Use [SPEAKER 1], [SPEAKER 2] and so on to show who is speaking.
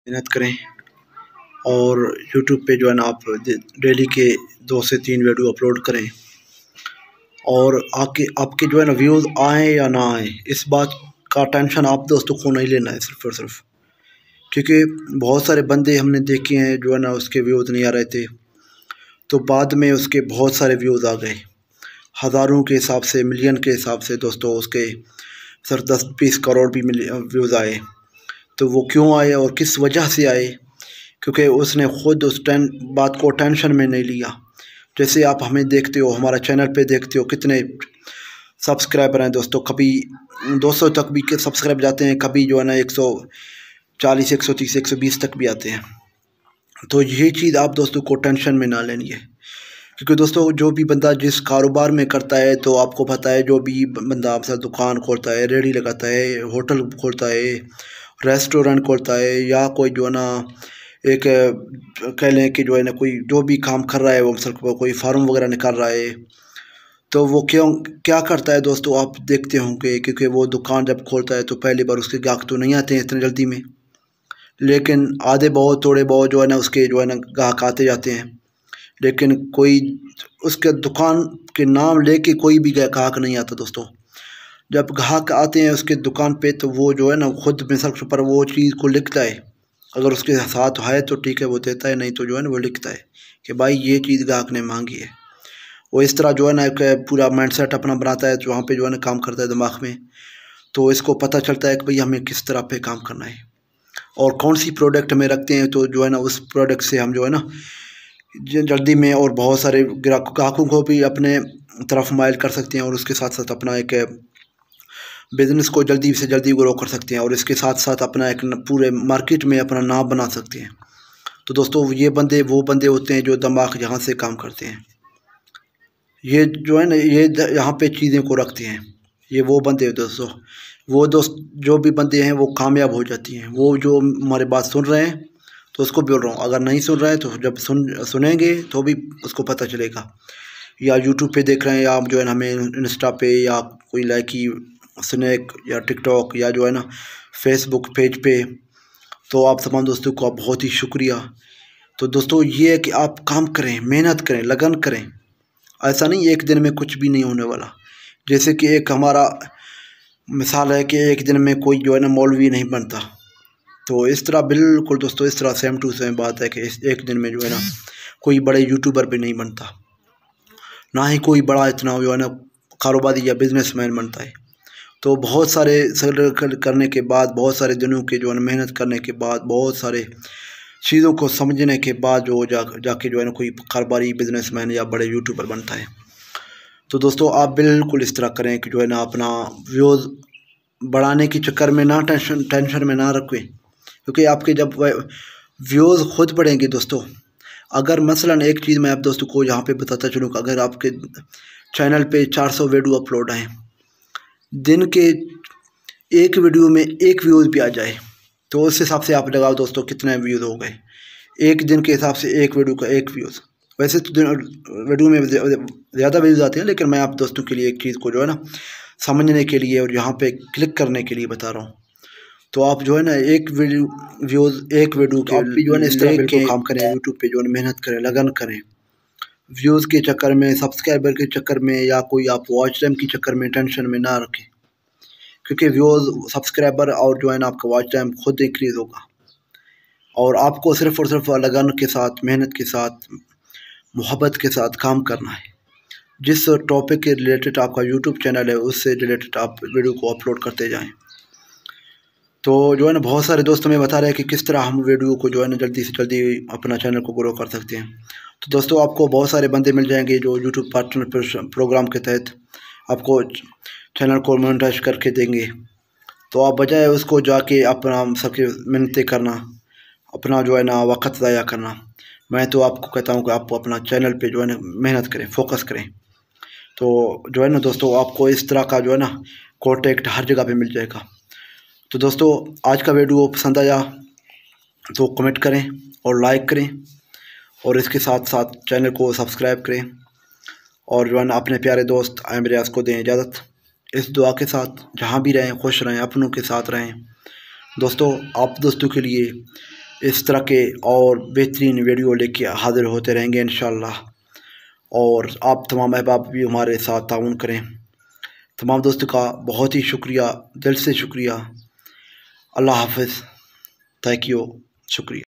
[SPEAKER 1] मेहनत करें और यूट्यूब पे जो है ना आप डेली के 2 से 3 वीडियो अपलोड करें और आपके जो है ना व्यूज़ आएँ या ना आएँ, इस बात का टेंशन आप दोस्तों को नहीं लेना है सिर्फ़ और सिर्फ, क्योंकि बहुत सारे बंदे हमने देखे हैं जो है ना उसके व्यूज़ नहीं आ रहे थे, तो बाद में उसके बहुत सारे व्यूज़ आ गए, हज़ारों के हिसाब से, मिलियन के हिसाब से दोस्तों उसके सर 10-20 करोड़ भी व्यूज़ आए। तो वो क्यों आए और किस वजह से आए? क्योंकि उसने ख़ुद उस बात को टेंशन में नहीं लिया। जैसे आप हमें देखते हो, हमारा चैनल पे देखते हो कितने सब्सक्राइबर हैं दोस्तों, कभी 200 तक भी के सब्सक्राइब जाते हैं, कभी जो है ना 140, 130, 120 तक भी आते हैं। तो ये चीज़ आप दोस्तों को टेंशन में ना लेनी है, क्योंकि दोस्तों जो भी बंदा जिस कारोबार में करता है, तो आपको पता है जो भी बंदा आपसे दुकान खोलता है, रेहड़ी लगाता है, होटल खोलता है, रेस्टोरेंट खोलता है, या कोई जो है ना एक कह लें कि जो है ना कोई जो भी काम कर रहा है, वो मतलब कोई फार्म वगैरह निकाल रहा है, तो वो क्या करता है दोस्तों, आप देखते होंगे, क्योंकि वो दुकान जब खोलता है तो पहली बार उसके ग्राहक तो नहीं आते हैं इतनी जल्दी में, लेकिन आधे बहुत थोड़े बहुत जो है ना उसके जो है ना ग्राहक आते जाते हैं, लेकिन कोई उसके दुकान के नाम लेके कोई भी ग्राहक नहीं आता दोस्तों। जब ग्राहक आते हैं उसके दुकान पे, तो वो जो है ना खुद मिसल पर वो चीज़ को लिखता है, अगर उसके साथ है तो ठीक है वो देता है, नहीं तो जो है ना वो लिखता है कि भाई ये चीज़ ग्राहक ने मांगी है। वो इस तरह जो है ना एक पूरा माइंडसेट अपना बनाता है, तो वहाँ पे जो है ना काम करता है दिमाग में, तो इसको पता चलता है कि भाई हमें किस तरह पे काम करना है और कौन सी प्रोडक्ट में रखते हैं, तो जो है ना उस प्रोडक्ट से हम जो है ना जल्दी में और बहुत सारे ग्राहकों को भी अपने तरफ माइल कर सकते हैं, और उसके साथ साथ अपना एक बिज़नेस को जल्दी से जल्दी ग्रो कर सकते हैं, और इसके साथ साथ अपना एक पूरे मार्केट में अपना नाम बना सकते हैं। तो दोस्तों ये बंदे वो बंदे होते हैं जो दिमाग यहाँ से काम करते हैं, ये जो है ना ये यहाँ पे चीज़ें को रखते हैं, ये वो बंदे हैं दोस्तों, वो दोस्त जो भी बंदे हैं वो कामयाब हो जाती हैं। वो जो हमारी बात सुन रहे हैं तो उसको बोल रहा हूँ, अगर नहीं सुन रहे हैं तो जब सुनेंगे तो भी उसको पता चलेगा, या यूट्यूब पे देख रहे हैं, या जो है ना हमें इंस्टा पे, या कोई लाइकी स्नैक, या टिकटॉक, या जो है ना फेसबुक पेज पे, तो आप तमाम दोस्तों का बहुत ही शुक्रिया। तो दोस्तों ये है कि आप काम करें, मेहनत करें, लगन करें, ऐसा नहीं एक दिन में कुछ भी नहीं होने वाला। जैसे कि एक हमारा मिसाल है कि एक दिन में कोई जो है ना मौलवी नहीं बनता, तो इस तरह बिल्कुल दोस्तों इस तरह सेम टू सेम बात है कि इस एक दिन में जो है ना कोई बड़े यूट्यूबर भी नहीं बनता, ना ही कोई बड़ा इतना जो है ना कारोबारी या बिजनेसमैन बनता है। तो बहुत सारे सर्कल करने के बाद, बहुत सारे दिनों के जो है मेहनत करने के बाद, बहुत सारे चीज़ों को समझने के बाद जो जाके जो है ना कोई कारोबारी बिजनेसमैन या बड़े यूट्यूबर बनता है। तो दोस्तों आप बिल्कुल इस तरह करें कि जो है ना अपना व्यूज़ बढ़ाने के चक्कर में ना टेंशन में ना रखें, क्योंकि आपके जब व्यूज़ खुद बढ़ेंगे दोस्तों, अगर मसलन एक चीज़ मैं आप दोस्तों को यहाँ पे बताता चलूँ, अगर आपके चैनल पे 400 वीडियो अपलोड आए, दिन के एक वीडियो में एक व्यूज़ भी आ जाए, तो उस हिसाब से आप लगाओ दोस्तों कितने व्यूज़ हो गए। एक दिन के हिसाब से एक वीडियो का एक व्यूज़, वैसे तो वीडियो में ज़्यादा व्यूज़ आते हैं, लेकिन मैं आप दोस्तों के लिए एक चीज़ को जो है ना समझने के लिए और यहाँ पे क्लिक करने के लिए बता रहा हूँ। तो आप जो है ना एक व्यूज़ एक वीडियो के भी जो है ना इस तरह के काम करें, यूट्यूब पे जो है मेहनत करें, लगन करें, व्यूज़ के चक्कर में, सब्सक्राइबर के चक्कर में, या कोई आप वॉच टाइम के चक्कर में टेंशन में ना रखें, क्योंकि व्यूज़, सब्सक्राइबर और जो है ना आपका वॉच टाइम खुद इंक्रीज़ होगा, और आपको सिर्फ़ और सिर्फ लगन के साथ, मेहनत के साथ, मोहब्बत के साथ काम करना है। जिस टॉपिक के रिलेटेड आपका यूट्यूब चैनल है उससे रिलेटेड आप वीडियो को अपलोड करते जाएं। तो जो है ना बहुत सारे दोस्त हमें बता रहे हैं कि किस तरह हम वीडियो को जो है ना जल्दी से जल्दी अपना चैनल को ग्रो कर सकते हैं। तो दोस्तों आपको बहुत सारे बंदे मिल जाएंगे जो यूट्यूब पार्टनर प्रोग्राम के तहत आपको चैनल को मोनेटाइज करके देंगे। तो आप बजाय उसको जाके अपना सबके मिन्नतें करना, अपना जो है ना वक्त ज़ाया करना, मैं तो आपको कहता हूँ कि आप अपना चैनल पे जो है ना मेहनत करें, फोकस करें। तो जो है ना दोस्तों आपको इस तरह का जो है ना कॉन्टेक्ट हर जगह पे मिल जाएगा। तो दोस्तों आज का वीडियो पसंद आया तो कमेंट करें और लाइक करें, और इसके साथ साथ चैनल को सब्सक्राइब करें, और जो है ना अपने प्यारे दोस्त आमिर रियाज को दें इजाज़त, इस दुआ के साथ जहाँ भी रहें खुश रहें, अपनों के साथ रहें। दोस्तों आप दोस्तों के लिए इस तरह के और बेहतरीन वीडियो लेके हाज़िर होते रहेंगे इंशाअल्लाह। और आप तमाम अहबाब भी हमारे साथ ताउन करें। तमाम दोस्तों का बहुत ही शुक्रिया, दिल से शुक्रिया। अल्लाह हाफ़िज़, थैंक यू, शुक्रिया।